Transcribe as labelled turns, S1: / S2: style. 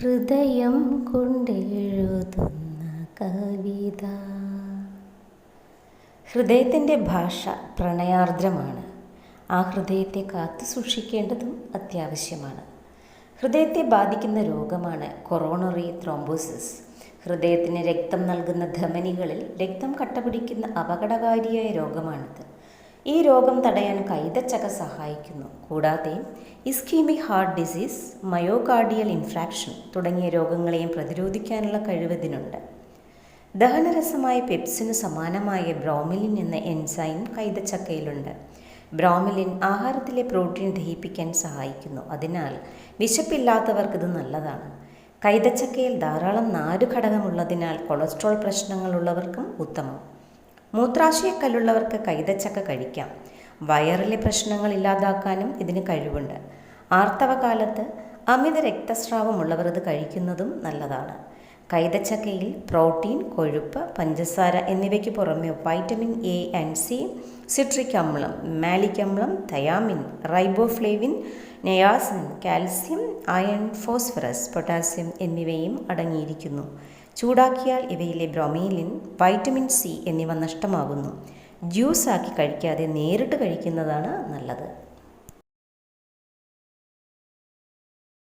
S1: ഹൃദയം കൊണ്ടെഴുതുന്ന കവിത. ഹൃദയത്തിൻ്റെ ഭാഷ പ്രണയാർദ്രമാണ്. ആ ഹൃദയത്തെ കാത്തു സൂക്ഷിക്കേണ്ടതും അത്യാവശ്യമാണ്. ഹൃദയത്തെ ബാധിക്കുന്ന രോഗമാണ് കൊറോണറി ത്രോംബോസിസ്. ഹൃദയത്തിന് രക്തം നൽകുന്ന ധമനികളിൽ രക്തം കട്ടപിടിക്കുന്ന അപകടകാരിയായ രോഗമാണിത്. ഈ രോഗം തടയാൻ കൈതച്ചക്ക സഹായിക്കുന്നു. കൂടാതെ ischemic heart disease, myocardial infarction തുടങ്ങിയ രോഗങ്ങളെയും പ്രതിരോധിക്കാനുള്ള കഴിവ് ഇതിനുണ്ട്. ദഹനരസമായ പെപ്സിന് സമാനമായ ബ്രോമിലിൻ എന്ന എൻസൈം കൈതച്ചക്കയിലുണ്ട്. ബ്രോമിലിൻ ആഹാരത്തിലെ പ്രോട്ടീൻ ദഹിപ്പിക്കാൻ സഹായിക്കുന്നു. അതിനാൽ വിശപ്പില്ലാത്തവർക്കിത് നല്ലതാണ്. കൈതച്ചക്കയിൽ ധാരാളം നാരുഘടകമുള്ളതിനാൽ കൊളസ്ട്രോൾ പ്രശ്നങ്ങളുള്ളവർക്കും ഉത്തമം. മൂത്രാശയക്കല്ലുള്ളവർക്ക് കൈതച്ചക്ക കഴിക്കാം. വയറിലെ പ്രശ്നങ്ങൾ ഇല്ലാതാക്കാനും ഇതിന് കഴിവുണ്ട്. ആർത്തവകാലത്ത് അമിത രക്തസ്രാവമുള്ളവർ ഇത് കഴിക്കുന്നതും നല്ലതാണ്. കൈതച്ചക്കയിൽ പ്രോട്ടീൻ, കൊഴുപ്പ്, പഞ്ചസാര എന്നിവയ്ക്ക് പുറമെ vitamin A and C, citric അമ്ലം, മാലിക് അമ്ലം, thiamine, riboflavin, niacin, calcium, iron, phosphorus, potassium എന്നിവയും അടങ്ങിയിരിക്കുന്നു. ചൂടാക്കിയാൽ ഇവയിലെ ബ്രോമീലിൻ, വൈറ്റമിൻ സി എന്നിവ നഷ്ടമാകുന്നു. ജ്യൂസാക്കി കഴിക്കാതെ നേരിട്ട് കഴിക്കുന്നതാണ് നല്ലത്.